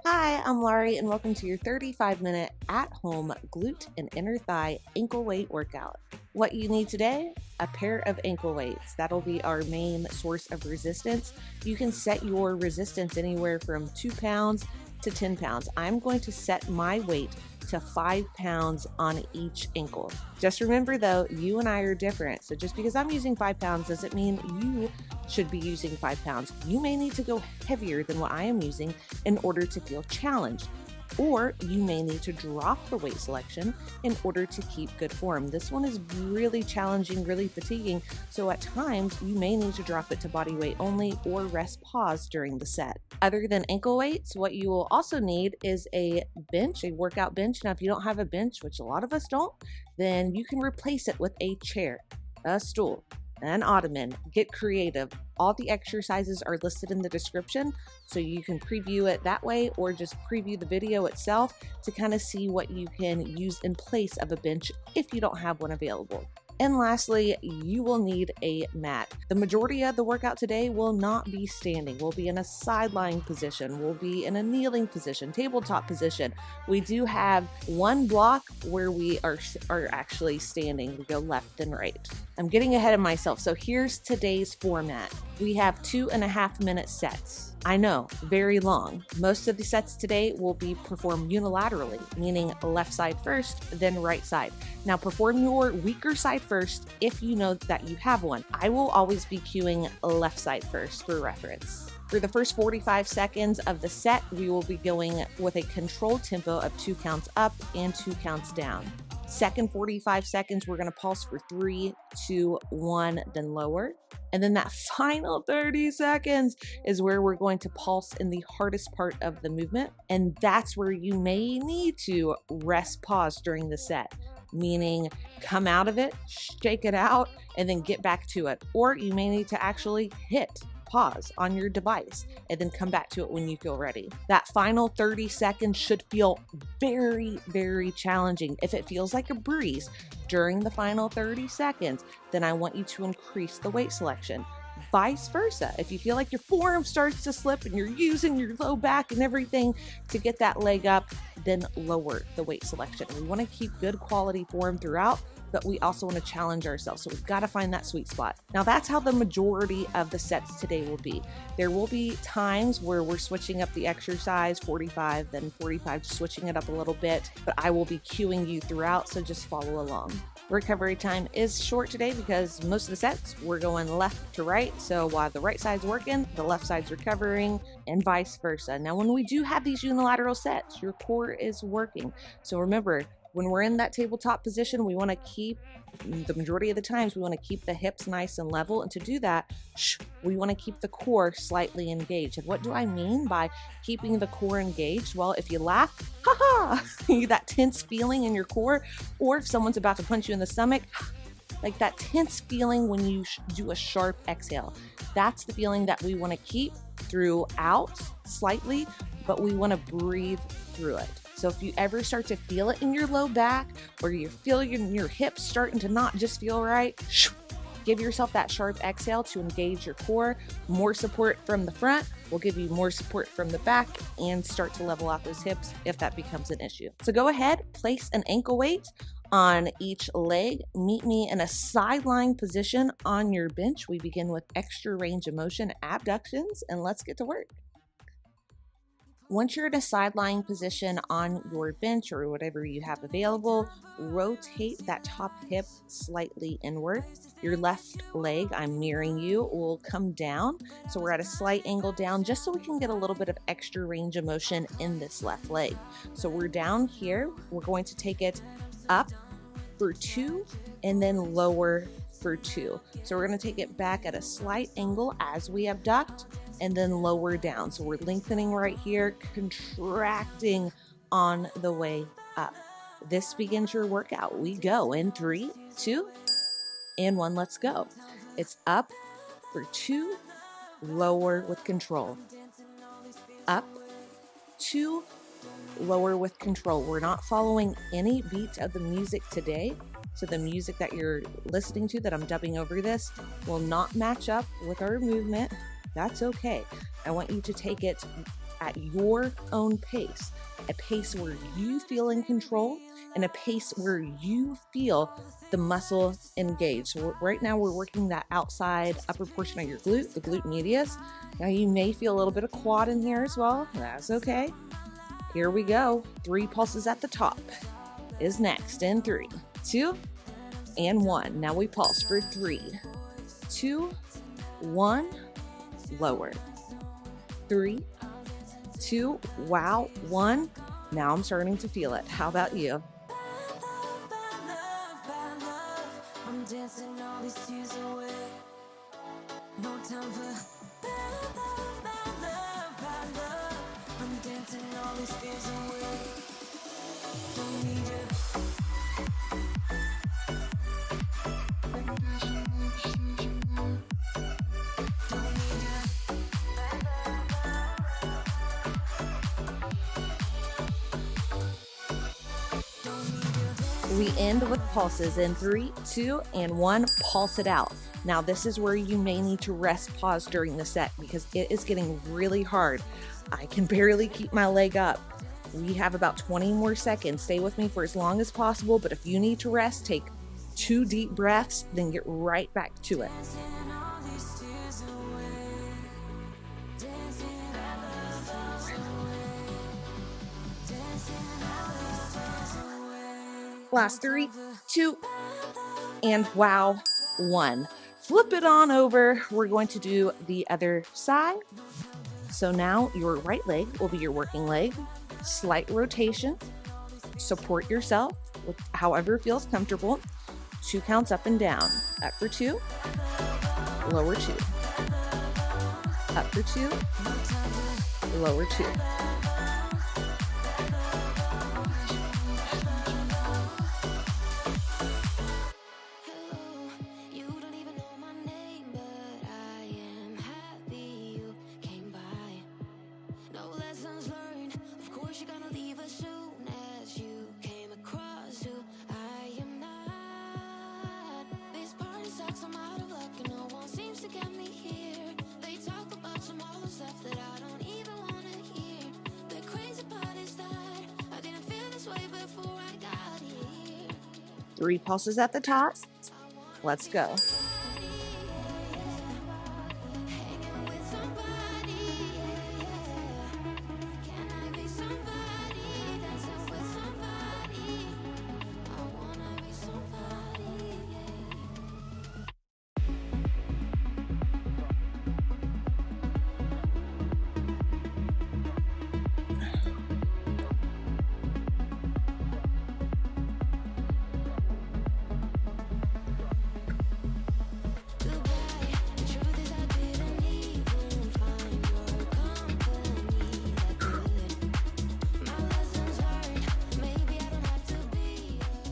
Hi, I'm Larie, and welcome to your 35-minute at-home glute and inner thigh ankle weight workout. What you need today? A pair of ankle weights. That'll be our main source of resistance. You can set your resistance anywhere from 2 pounds to 10 pounds. I'm going to set my weight to 5 pounds on each ankle. Just remember though, you and I are different. So just because I'm using 5 pounds doesn't mean you should be using 5 pounds. You may need to go heavier than what I am using in order to feel challenged. Or you may need to drop the weight selection in order to keep good form. This one is really challenging, really fatiguing, so at times you may need to drop it to body weight only or rest pause during the set. Other than ankle weights, what you will also need is a bench, a workout bench. Now, if you don't have a bench, which a lot of us don't, then you can replace it with a chair, a stool, an ottoman. Get creative. All the exercises are listed in the description, so you can preview it that way or just preview the video itself to kind of see what you can use in place of a bench if you don't have one available. And lastly, you will need a mat. The majority of the workout today will not be standing. We'll be in a sideline position. We'll be in a kneeling position, tabletop position. We do have one block where we are actually standing. We go left and right. I'm getting ahead of myself. So here's today's format. We have 2.5-minute sets. I know, very long. Most of the sets today will be performed unilaterally, meaning left side first, then right side. Now perform your weaker side first if you know that you have one. I will always be cueing left side first for reference. For the first 45 seconds of the set, we will be going with a controlled tempo of 2 counts up and 2 counts down. Second 45 seconds, we're gonna pulse for 3, 2, 1, then lower. And then that final 30 seconds is where we're going to pulse in the hardest part of the movement. And that's where you may need to rest pause during the set, meaning come out of it, shake it out, and then get back to it. Or you may need to actually hit pause on your device and then come back to it when you feel ready. That final 30 seconds should feel very, very challenging. If it feels like a breeze during the final 30 seconds, then I want you to increase the weight selection. Vice versa, if you feel like your forearm starts to slip and you're using your low back and everything to get that leg up, then lower the weight selection. We want to keep good quality form throughout, but we also want to challenge ourselves. So we've got to find that sweet spot. Now that's how the majority of the sets today will be. There will be times where we're switching up the exercise, 45, then 45, switching it up a little bit, but I will be cueing you throughout, so just follow along. Recovery time is short today because most of the sets we're going left to right. So while the right side's working, the left side's recovering, and vice versa. Now, when we do have these unilateral sets, your core is working. So remember, when we're in that tabletop position, we want to keep, the majority of the times, we want to keep the hips nice and level. And to do that, we want to keep the core slightly engaged. And what do I mean by keeping the core engaged? Well, if you laugh, ha, that tense feeling in your core, or if someone's about to punch you in the stomach, like that tense feeling when you do a sharp exhale. That's the feeling that we want to keep throughout slightly, but we want to breathe through it. So if you ever start to feel it in your low back, or you feel your hips starting to not just feel right, give yourself that sharp exhale to engage your core. More support from the front will give you more support from the back and start to level out those hips if that becomes an issue. So go ahead, place an ankle weight on each leg. Meet me in a sideline position on your bench. We begin with extra range of motion abductions, and let's get to work. Once you're in a sideline position on your bench or whatever you have available, rotate that top hip slightly inward. Your left leg, I'm mirroring you, will come down. So we're at a slight angle down just so we can get a little bit of extra range of motion in this left leg. So we're down here. We're going to take it up for 2 and then lower for 2. So we're going to take it back at a slight angle as we abduct and then lower down. So we're lengthening right here, contracting on the way up. This begins your workout. We go in 3, 2, and 1. Let's go. It's up for 2, lower with control. Up, 2, lower with control. We're not following any beat of the music today. So the music that you're listening to, that I'm dubbing over this, will not match up with our movement. That's okay. I want you to take it at your own pace, a pace where you feel in control and a pace where you feel the muscle engaged. So right now we're working that outside upper portion of your glute, the glute medius. Now you may feel a little bit of quad in here as well. That's okay. Here we go. 3 pulses at the top is next in 3, 2, and 1. Now we pulse for 3, 2, 1, lower. 3, 2, wow, 1. Now I'm starting to feel it. How about you? I'm dancing all these tears away. No time for love. I'm dancing all these fears away. Don't need you. We end with pulses in 3, 2, and 1. Pulse it out. Now this is where you may need to rest pause during the set because it is getting really hard. I can barely keep my leg up. We have about 20 more seconds. Stay with me for as long as possible, but if you need to rest, take 2 deep breaths, then get right back to it. Last 3, 2, and wow, 1. Flip it on over. We're going to do the other side. So now your right leg will be your working leg. Slight rotation. Support yourself with however feels comfortable. 2 counts up and down. Up for 2, lower 2. Up for 2, lower 2. That I don't even want to hear. The crazy part is that I didn't feel this way before I got here. 3 pulses at the top. Let's go.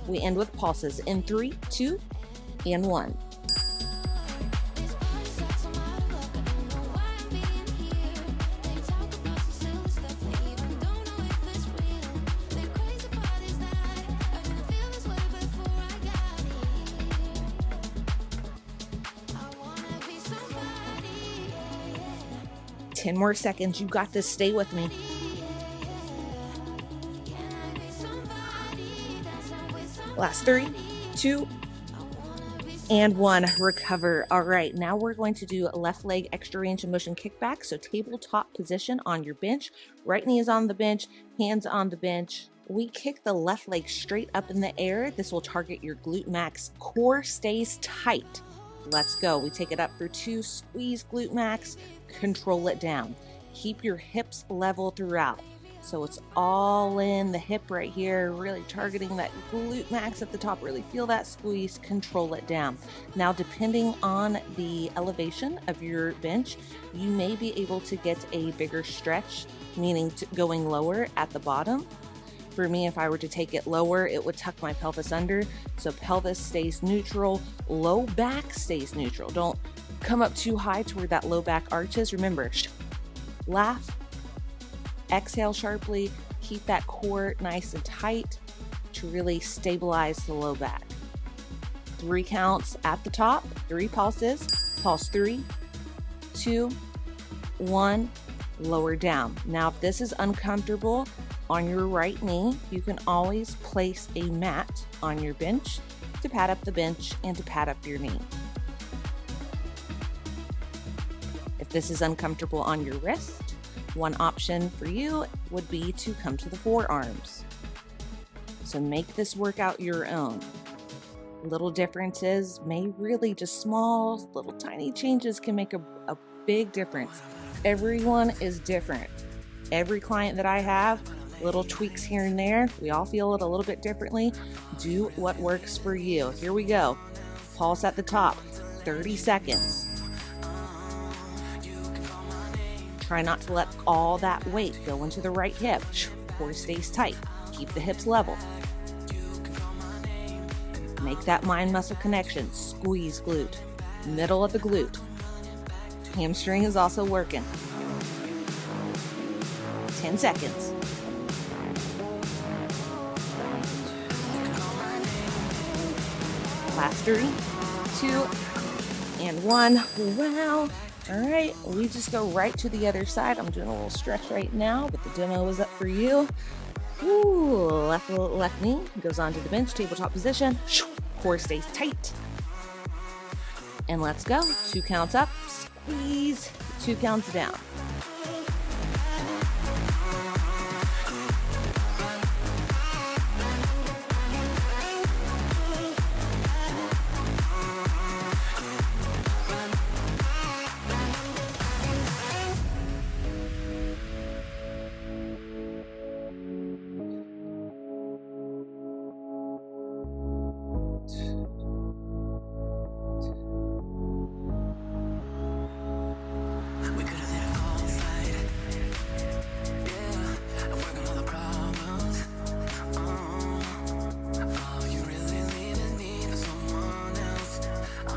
We end with pulses in 3, 2, and 1. Ten more seconds. You got this. Stay with me. Last 3, 2, and 1. Recover. All right, now we're going to do a left leg extra range of motion kickback. So tabletop position on your bench. Right knee is on the bench, hands on the bench. We kick the left leg straight up in the air. This will target your glute max. Core stays tight. Let's go. We take it up for 2. Squeeze glute max. Control it down. Keep your hips level throughout. So it's all in the hip right here, really targeting that glute max at the top. Really feel that squeeze, control it down. Now, depending on the elevation of your bench, you may be able to get a bigger stretch, meaning going lower at the bottom. For me, if I were to take it lower, it would tuck my pelvis under. So pelvis stays neutral, low back stays neutral. Don't come up too high to where that low back arches. Remember, laugh. Exhale sharply, keep that core nice and tight to really stabilize the low back. 3 counts at the top, 3 pulses. Pulse 3, 2, 1, lower down. Now, if this is uncomfortable on your right knee, you can always place a mat on your bench to pad up the bench and to pad up your knee. If this is uncomfortable on your wrist, one option for you would be to come to the forearms. So make this workout your own. Little differences may really just small, little tiny changes can make a big difference. Everyone is different. Every client that I have, little tweaks here and there. We all feel it a little bit differently. Do what works for you. Here we go. Pulse at the top, 30 seconds. Try not to let all that weight go into the right hip. Core stays tight. Keep the hips level. Make that mind-muscle connection. Squeeze glute. Middle of the glute. Hamstring is also working. 10 seconds. Last 3, 2, and 1. Wow. All right, we just go right to the other side. I'm doing a little stretch right now, but the demo is up for you. Ooh, left knee goes onto the bench, tabletop position. Core stays tight. And let's go. 2 counts up, squeeze, 2 counts down.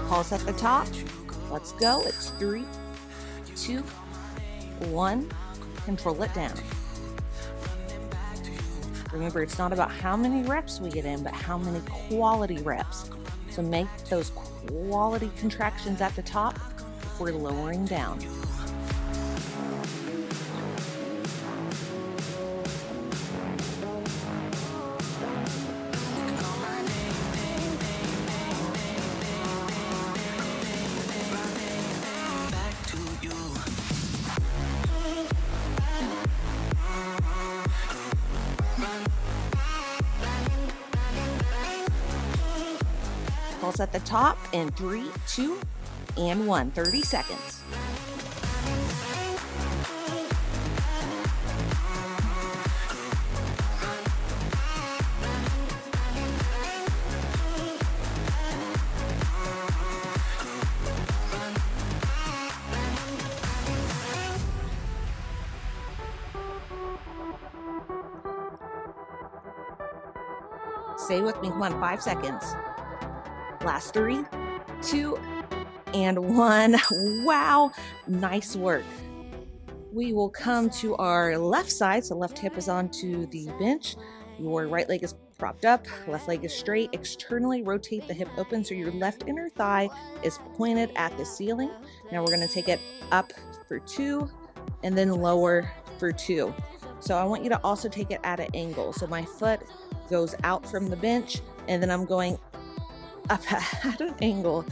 Pulse at the top. Let's go. It's 3, 2, 1. Control it down. Remember, it's not about how many reps we get in, but how many quality reps. So make those quality contractions at the top before lowering down. Pulse at the top in 3, 2, and 1. 30 seconds. Stay with me. Come on, 5 seconds. Last 3, 2, and 1. Wow, nice work. We will come to our left side. So left hip is onto the bench. Your right leg is propped up, left leg is straight. Externally rotate the hip open so your left inner thigh is pointed at the ceiling. Now we're going to take it up for 2 and then lower for 2. So I want you to also take it at an angle. So my foot goes out from the bench and then I'm going up at an angle.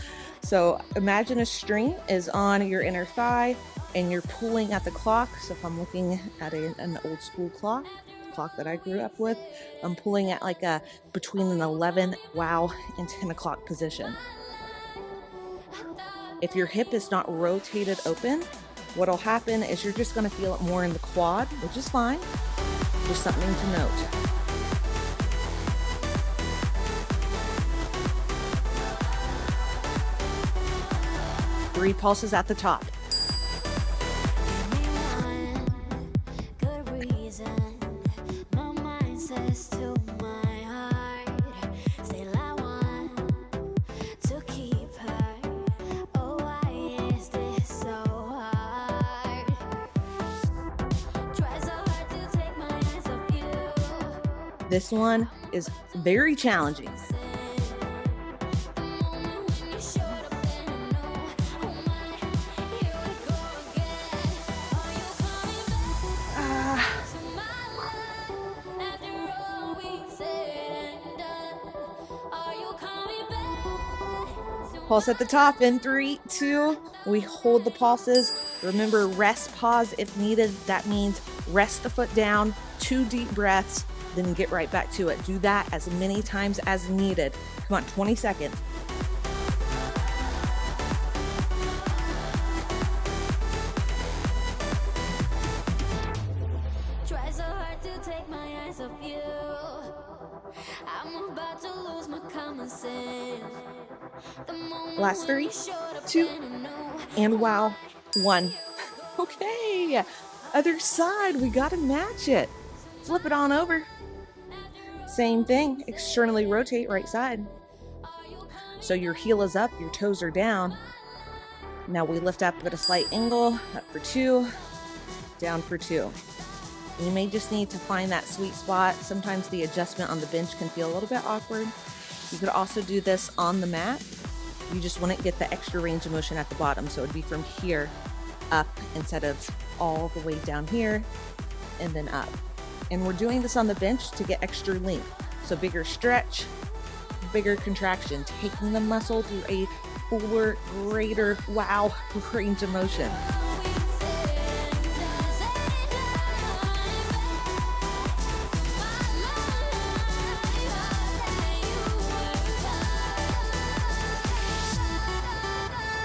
So imagine a string is on your inner thigh and you're pulling at the clock. So if I'm looking at an old school clock, the clock that I grew up with, I'm pulling at like between an 11 wow and 10 o'clock position. If your hip is not rotated open, what'll happen is you're just going to feel it more in the quad, which is fine. Just something to note. Three pulses at the top. This one is very challenging. Pulse at the top in 3, 2. We hold the pulses. Remember, rest, pause if needed. That means rest the foot down, 2 deep breaths, then get right back to it. Do that as many times as needed. Come on, 20 seconds. Try so hard to take my eyes off you. I'm about to lose my common sense. Last 3, 2, and wow, 1. Okay, other side, we gotta match it. Flip it on over. Same thing, externally rotate right side. So your heel is up, your toes are down. Now we lift up at a slight angle, up for 2, down for 2. You may just need to find that sweet spot. Sometimes the adjustment on the bench can feel a little bit awkward. You could also do this on the mat. You just wouldn't get the extra range of motion at the bottom. So it would be from here up instead of all the way down here and then up. And we're doing this on the bench to get extra length. So bigger stretch, bigger contraction, taking the muscle through a fuller, greater, wow, range of motion.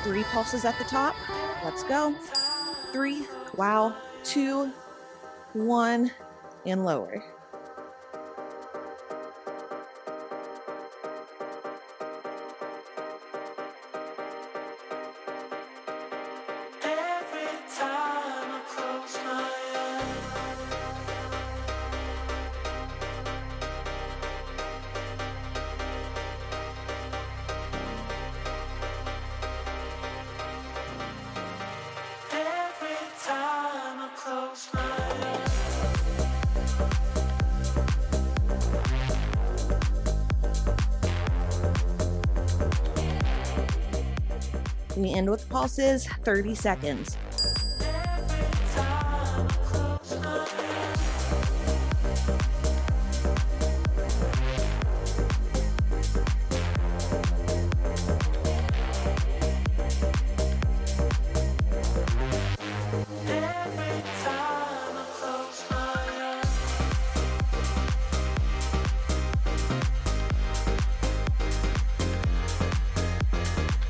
Three pulses at the top. Let's go. 3, wow, 2, 1, and lower. We end with pulses, 30 seconds.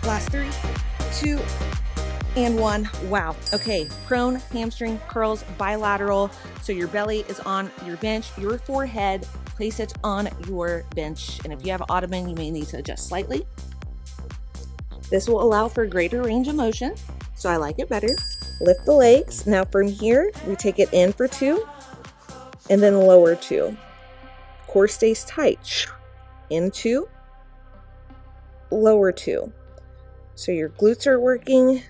Last 3, 2, and 1. Wow. Okay, prone, hamstring, curls, bilateral. So your belly is on your bench, your forehead, place it on your bench. And if you have ottoman, you may need to adjust slightly. This will allow for greater range of motion, so I like it better. Lift the legs. Now from here, we take it in for 2, and then lower 2. Core stays tight. In 2, lower 2. So your glutes are working,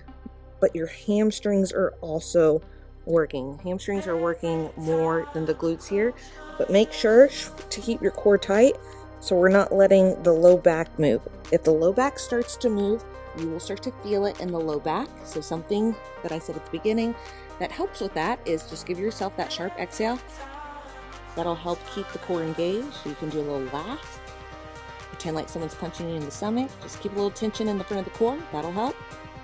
but your hamstrings are also working. Hamstrings are working more than the glutes here, but make sure to keep your core tight so we're not letting the low back move. If the low back starts to move, you will start to feel it in the low back. So something that I said at the beginning that helps with that is just give yourself that sharp exhale. That'll help keep the core engaged. So you can do a little laugh. Pretend like someone's punching you in the stomach. Just keep a little tension in the front of the core. That'll help.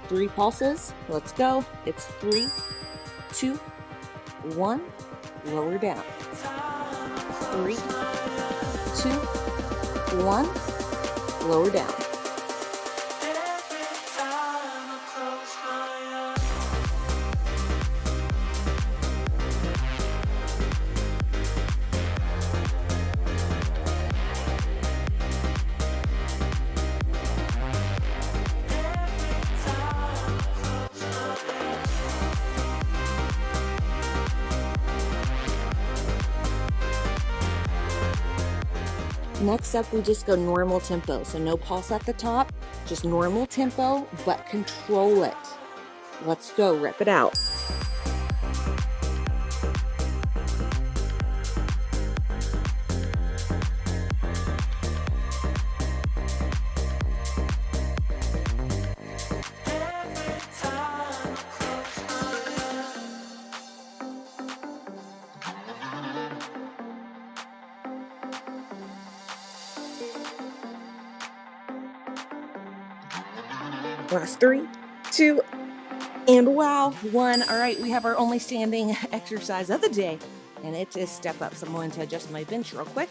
3 pulses. Let's go. It's 3, 2, 1. Lower down. 3, 2, 1. Lower down. Next up, we just go normal tempo. So no pulse at the top, just normal tempo, but control it. Let's go, rep it out. Last 3, 2, and wow, 1. All right, we have our only standing exercise of the day, and it is step ups. I'm going to adjust my bench real quick.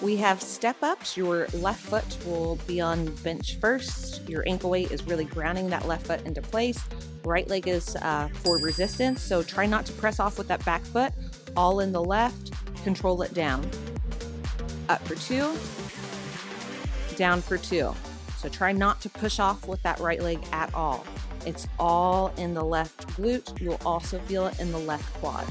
We have step ups. Your left foot will be on bench first. Your ankle weight is really grounding that left foot into place. Right leg is for resistance, so try not to press off with that back foot. All in the left, control it down. Up for 2, down for 2. So try not to push off with that right leg at all. It's all in the left glute. You'll also feel it in the left quad.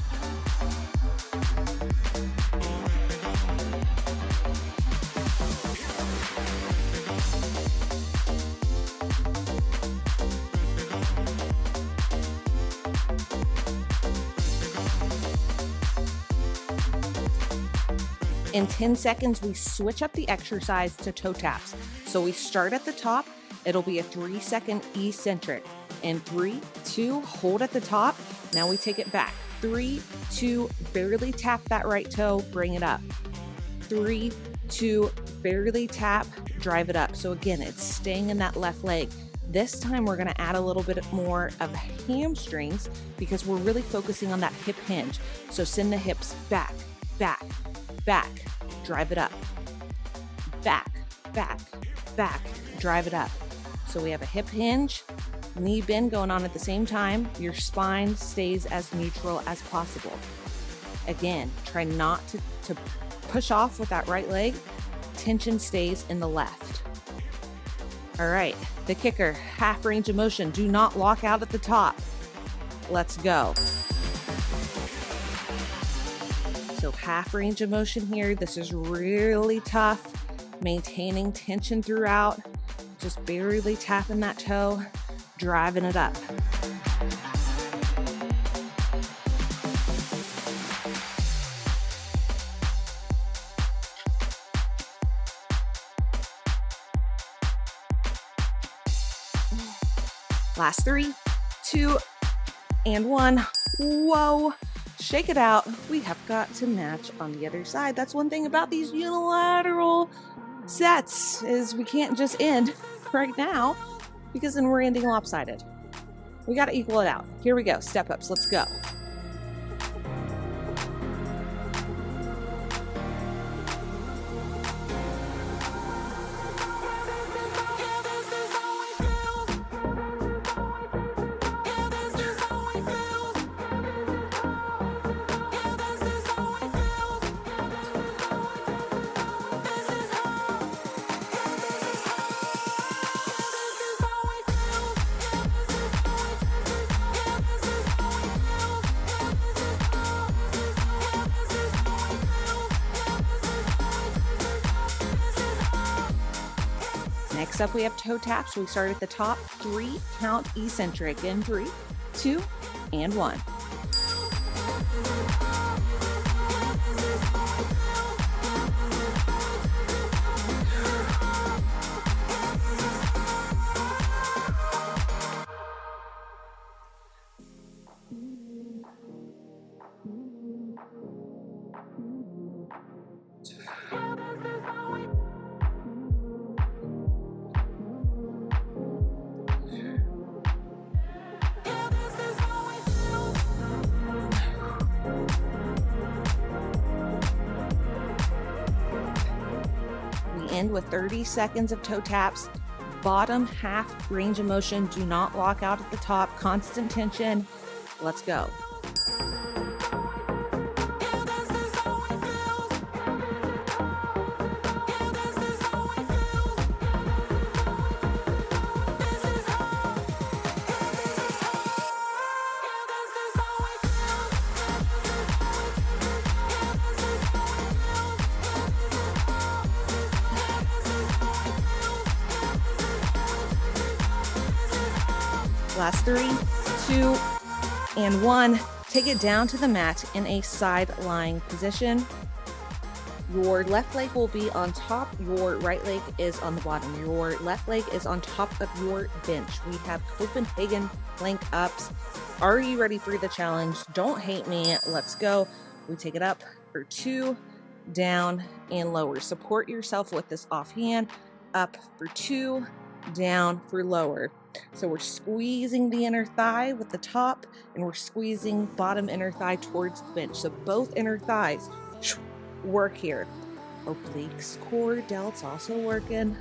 In 10 seconds, we switch up the exercise to toe taps. So we start at the top. It'll be a 3-second eccentric. In 3, 2, hold at the top. Now we take it back. 3, 2, barely tap that right toe, bring it up. 3, 2, barely tap, drive it up. So again, it's staying in that left leg. This time we're gonna add a little bit more of hamstrings because we're really focusing on that hip hinge. So send the hips back, back, back, drive it up. Back, back, back, drive it up. So we have a hip hinge, knee bend going on at the same time. Your spine stays as neutral as possible. Again, try not to push off with that right leg. Tension stays in the left. All right, the kicker, half range of motion. Do not lock out at the top. Let's go. So half range of motion here. This is really tough. Maintaining tension throughout. Just barely tapping that toe, driving it up. Last 3, 2, and 1. Whoa. Shake it out. We have got to match on the other side. That's one thing about these unilateral sets is we can't just end right now because then we're ending lopsided. We got to equal it out. Here we go. Step ups. Let's go. Next up, we have toe taps. We start at the top. 3 count eccentric in 3, 2, and 1. End with 30 seconds of toe taps. Bottom half range of motion. Do not lock out at the top. Constant tension. Let's go. Last 3, 2, and 1. Take it down to the mat in a side lying position. Your left leg will be on top. Your right leg is on the bottom. Your left leg is on top of your bench. We have Copenhagen plank ups. Are you ready for the challenge? Don't hate me. Let's go. We take it up for 2, down, and lower. Support yourself with this offhand. Up for 2, down for lower. So we're squeezing the inner thigh with the top, and we're squeezing bottom inner thigh towards the bench. So both inner thighs work here. Obliques, core, delts also working.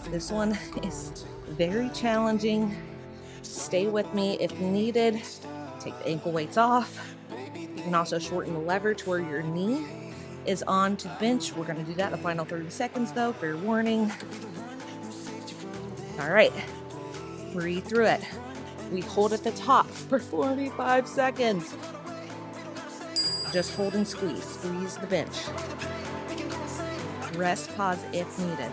This one is very challenging. Stay with me if needed. Take the ankle weights off. You can also shorten the lever to where your knee is on to the bench. We're going to do that in the final 30 seconds though, fair warning. All right, breathe through it. We hold at the top for 45 seconds. Just hold and squeeze. Squeeze the bench. Rest, pause if needed.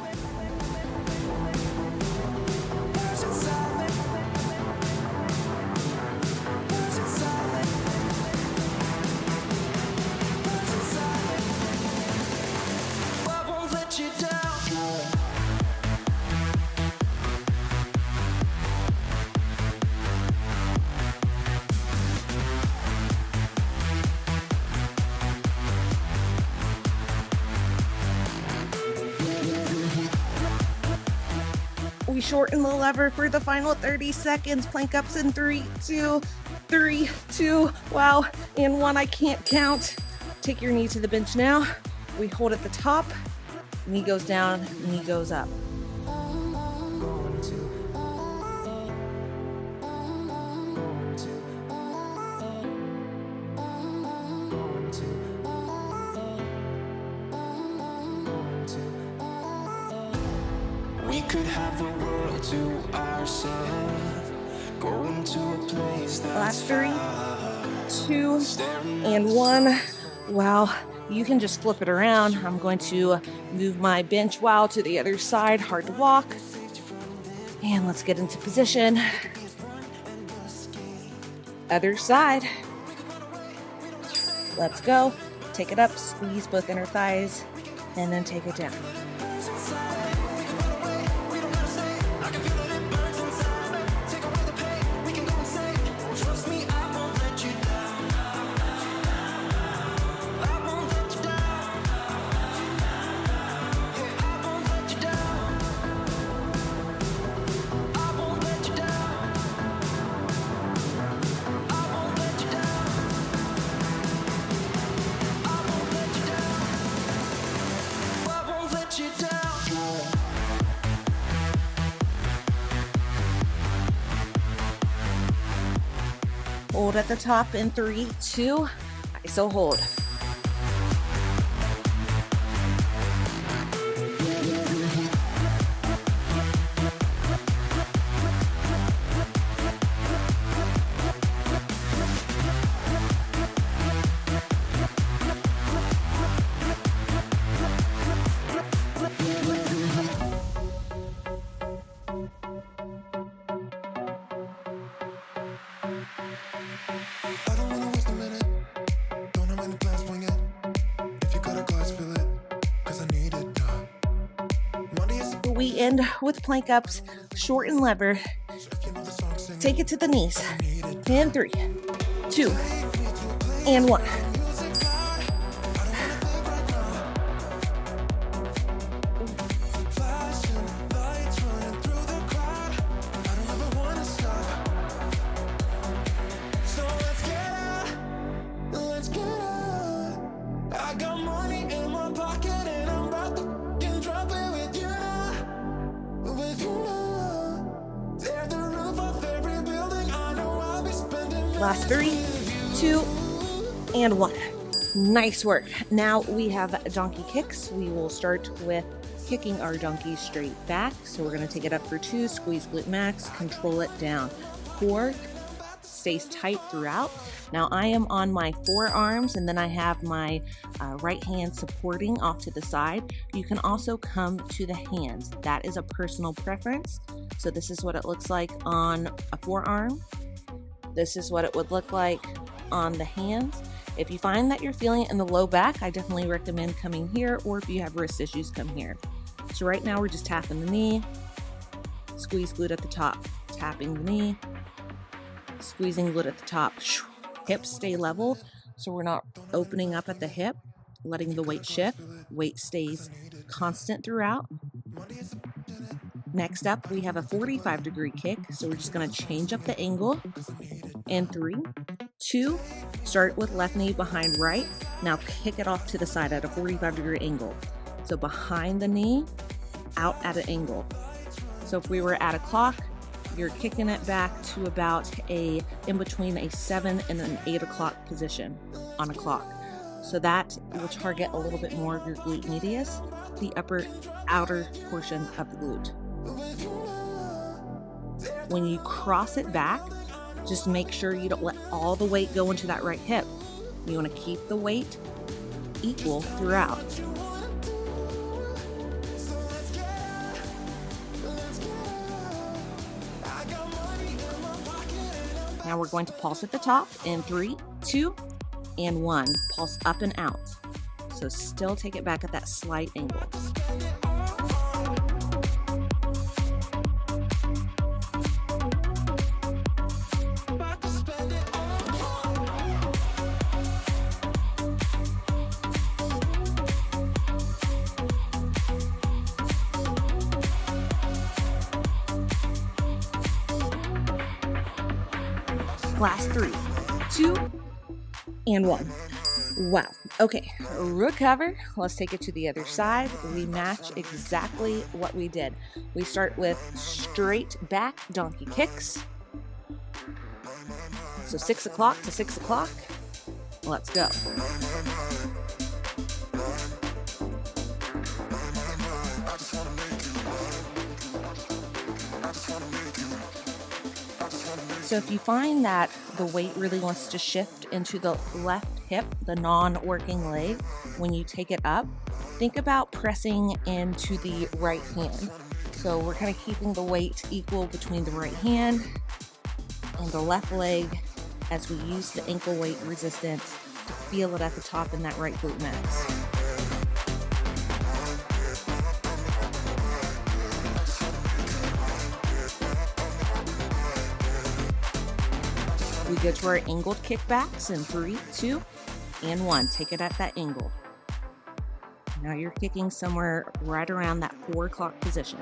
We shorten the lever for the final 30 seconds. Plank ups in 3, 2, 3, 2. Wow, and 1. I can't count. Take your knee to the bench now. We hold at the top. Knee goes down, knee goes up. We could have the world to ourselves. Go into a place Last 3, 2, and 1. Wow, you can just flip it around. I'm going to move my bench wow to the other side. Hard to walk. And let's get into position. Other side. Let's go. Take it up, squeeze both inner thighs, and then take it down. Hold at the top in 3, 2, ISO hold. We end with plank ups, shorten lever, take it to the knees, and 3, 2, and 1. Last 3, 2, and 1. Nice work. Now we have donkey kicks. We will start with kicking our donkey straight back. So we're going to take it up for 2, squeeze glute max, control it down. Core stays tight throughout. Now I am on my forearms, and then I have my right hand supporting off to the side. You can also come to the hands. That is a personal preference. So this is what it looks like on a forearm. This is what it would look like on the hands. If you find that you're feeling it in the low back, I definitely recommend coming here, or if you have wrist issues, come here. So right now we're just tapping the knee, squeeze glute at the top, tapping the knee, squeezing glute at the top. Hips stay level, so we're not opening up at the hip, letting the weight shift. Weight stays constant throughout. Next up, we have a 45-degree kick. So we're just going to change up the angle. In 3, 2, start with left knee behind right. Now kick it off to the side at a 45-degree angle. So behind the knee, out at an angle. So if we were at a clock, you're kicking it back to about in between a 7 and an 8 o'clock position on a clock. So that will target a little bit more of your glute medius, the outer portion of the glute. When you cross it back, just make sure you don't let all the weight go into that right hip. You want to keep the weight equal throughout. Now we're going to pulse at the top in 3, 2, and 1. Pulse up and out. So still take it back at that slight angle. Last 3, 2, and 1. Wow. Okay, recover. Let's take it to the other side. We match exactly what we did. We start with straight back donkey kicks. So 6 o'clock to 6 o'clock. Let's go. So if you find that the weight really wants to shift into the left hip, the non-working leg, when you take it up, think about pressing into the right hand. So we're kind of keeping the weight equal between the right hand and the left leg as we use the ankle weight resistance to feel it at the top in that right glute max. We go to our angled kickbacks in 3, 2, and 1. Take it at that angle. Now you're kicking somewhere right around that 4 o'clock position.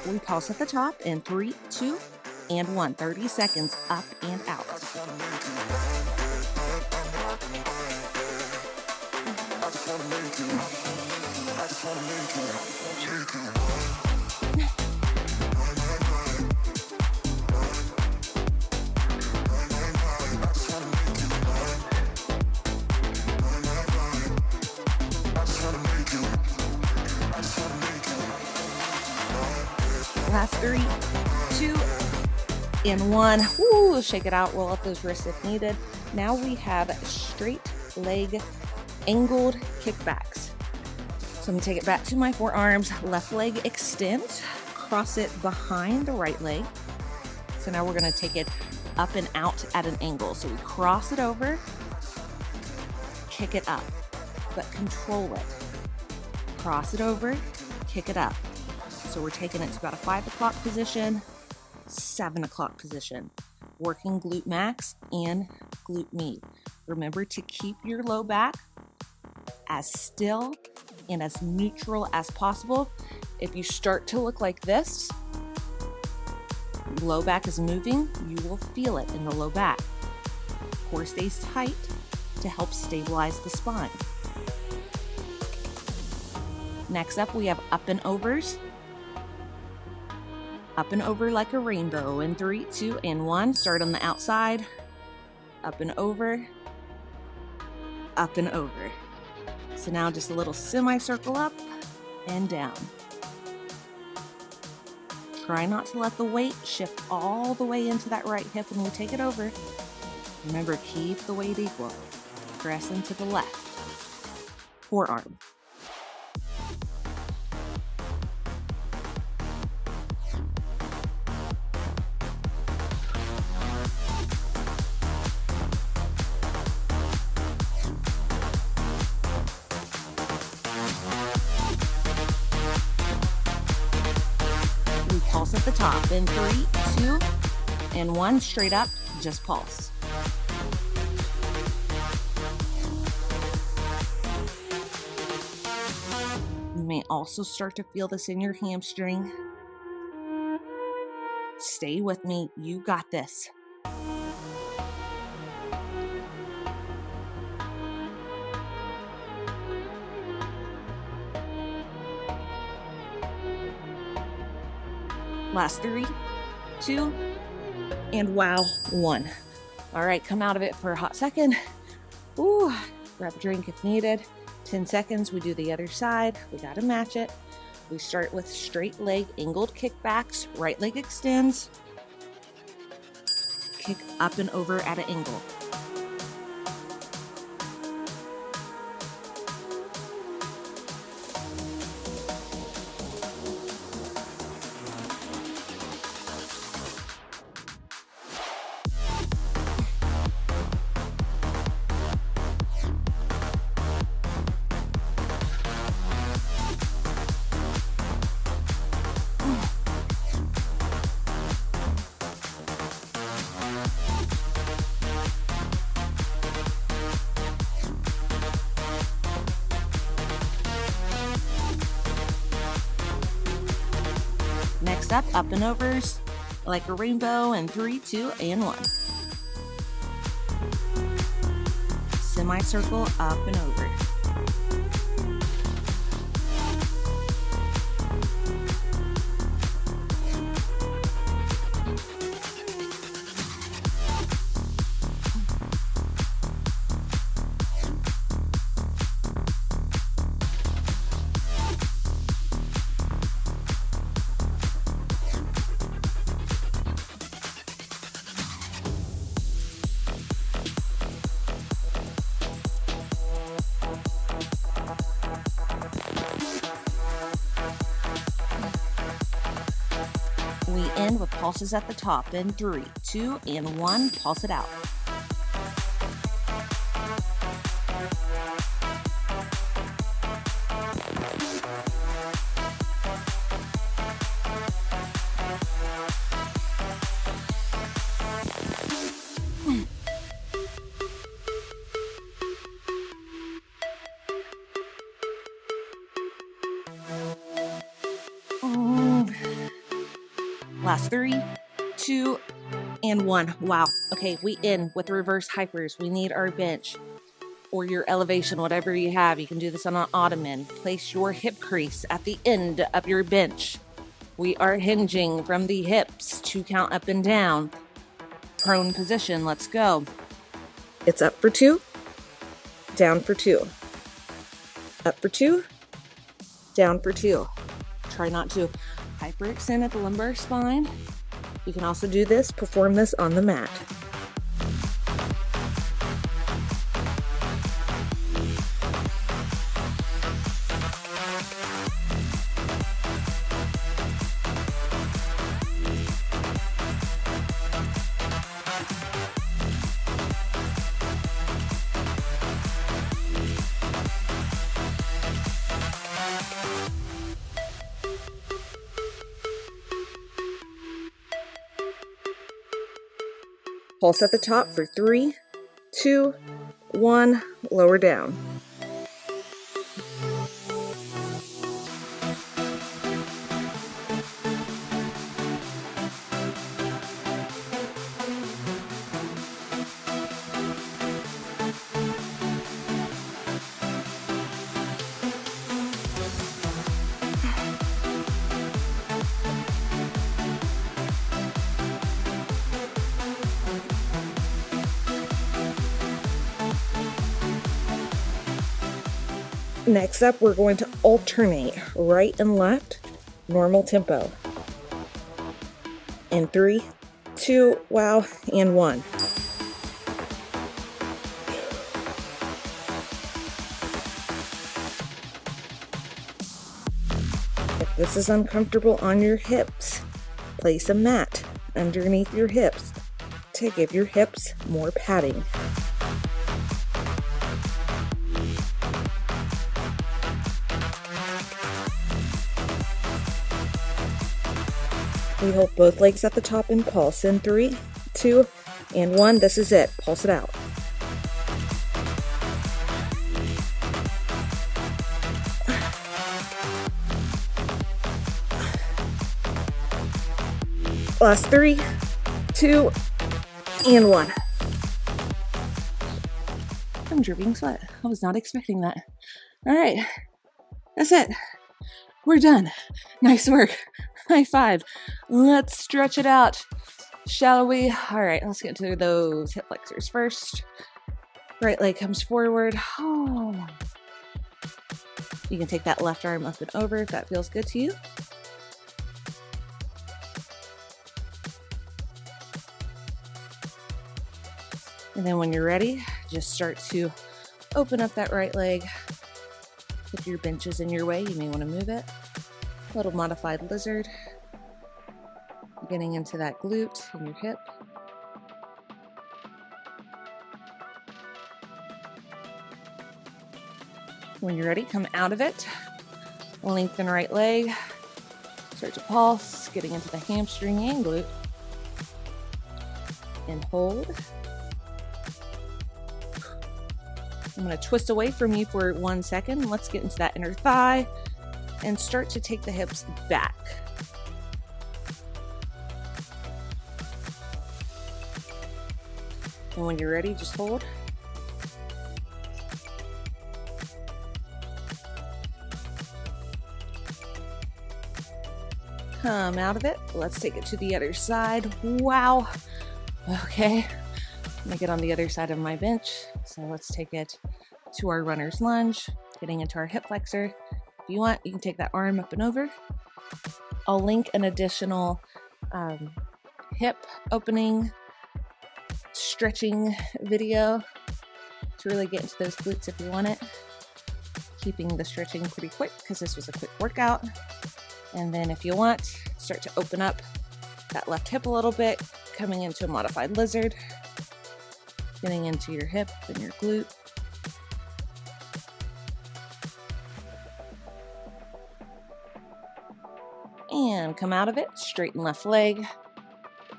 We pulse at the top in 3, 2, and 1. 30 seconds up and out. Last 3, 2, and 1. Woo, shake it out, roll up those wrists if needed. Now we have straight leg angled kickbacks. So I'm gonna take it back to my forearms, left leg extends, cross it behind the right leg. So now we're gonna take it up and out at an angle. So we cross it over, kick it up, but control it. Cross it over, kick it up. So we're taking it to about a 5 o'clock position, 7 o'clock position, working glute max and glute med. Remember to keep your low back as still and as neutral as possible. If you start to look like this, low back is moving, you will feel it in the low back. Core stays tight to help stabilize the spine. Next up, we have up and overs. Up and over like a rainbow in 3, 2, and 1. Start on the outside. Up and over. Up and over. So now just a little semicircle up and down. Try not to let the weight shift all the way into that right hip when we take it over. Remember, keep the weight equal. Press into the left. forearm. We pulse at the top in 3, 2, and 1. Straight up, just pulse. You may also start to feel this in your hamstring. Stay with me. You got this. Last 3, 2, and wow, 1. All right, come out of it for a hot second. Ooh, grab a drink if needed. 10 seconds, we do the other side. We gotta match it. We start with straight leg angled kickbacks. Right leg extends. Kick up and over at an angle. Next up and overs, like a rainbow, in 3, 2, and 1. Semicircle, up and over. We end with pulses at the top in 3, 2, and 1. Pulse it out. Last 3, 2, and 1. Wow. Okay, we end with reverse hypers. We need our bench or your elevation, whatever you have. You can do this on an ottoman. Place your hip crease at the end of your bench. We are hinging from the hips to count up and down. Prone position. Let's go. It's up for 2, down for 2. Up for 2, down for 2. Try not to hyperextend at the lumbar spine. You can also perform this on the mat. Pulse at the top for 3, 2, 1, lower down. Next up, we're going to alternate right and left, normal tempo. In 3, 2, wow, and 1. this is uncomfortable on your hips, place a mat underneath your hips to give your hips more padding. We hold both legs at the top and pulse in 3, 2, and 1. This is it. Pulse it out. Last 3, 2, and 1. I'm dripping sweat. I was not expecting that. All right, that's it. We're done. Nice work. High five. Let's stretch it out, shall we? All right, let's get to those hip flexors first. Right leg comes forward. Oh. You can take that left arm up and over if that feels good to you. And then when you're ready, just start to open up that right leg. If your bench is in your way, you may want to move it. A little modified lizard. Getting into that glute in your hip. When you're ready, come out of it. Lengthen right leg. Start to pulse, getting into the hamstring and glute. And hold. I'm going to twist away from you for 1 second. Let's get into that inner thigh and start to take the hips back. And when you're ready, just hold. Come out of it. Let's take it to the other side. Wow. Okay. I'm gonna get on the other side of my bench. So let's take it to our runner's lunge, getting into our hip flexor. If you want, you can take that arm up and over. I'll link an additional hip opening stretching video to really get into those glutes if you want it. Keeping the stretching pretty quick because this was a quick workout. And then if you want, start to open up that left hip a little bit, coming into a modified lizard, getting into your hip and your glute. And come out of it, straighten left leg.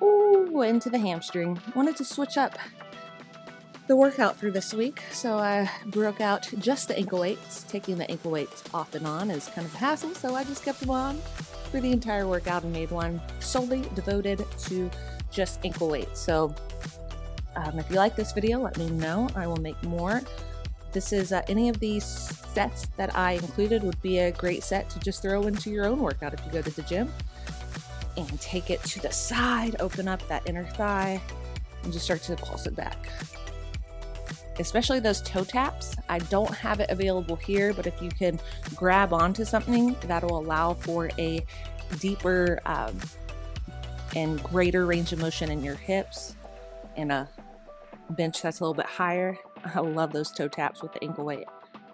Ooh, into the hamstring. Wanted to switch up the workout for this week, so I broke out just the ankle weights. Taking the ankle weights off and on is kind of a hassle, so I just kept them on for the entire workout and made one solely devoted to just ankle weights. So if you like this video, let me know. I will make more. This is any of these sets that I included would be a great set to just throw into your own workout if you go to the gym. And take it to the side, open up that inner thigh, and just start to pulse it back. Especially those toe taps. I don't have it available here, but if you can grab onto something, that'll allow for a deeper and greater range of motion in your hips and a bench that's a little bit higher. I love those toe taps with the ankle weight.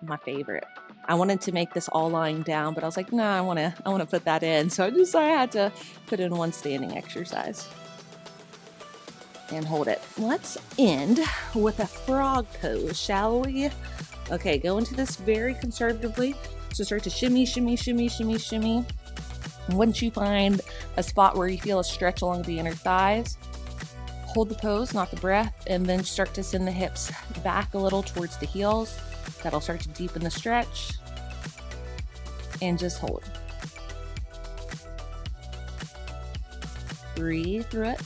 My favorite. I wanted to make this all lying down, but I was like, no, I want to put that in. So I had to put in one standing exercise. And hold it. Let's end with a frog pose, shall we? Okay, go into this very conservatively. So start to shimmy, shimmy, shimmy, shimmy, shimmy. And once you find a spot where you feel a stretch along the inner thighs, hold the pose, not the breath, and then start to send the hips back a little towards the heels. That'll start to deepen the stretch. And just hold. Breathe through it.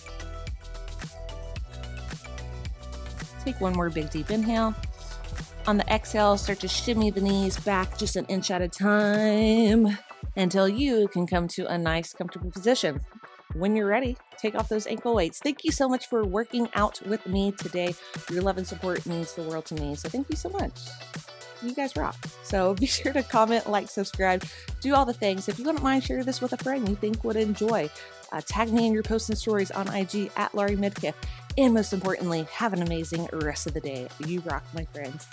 Take one more big deep inhale. On the exhale, start to shimmy the knees back just an inch at a time until you can come to a nice, comfortable position. When you're ready, take off those ankle weights. Thank you so much for working out with me today. Your love and support means the world to me. So thank you so much. You guys rock. So be sure to comment, like, subscribe, do all the things. If you wouldn't mind, share this with a friend you think would enjoy. Tag me in your posts and stories on IG at Larie Midkiff. And most importantly, have an amazing rest of the day. You rock, my friends.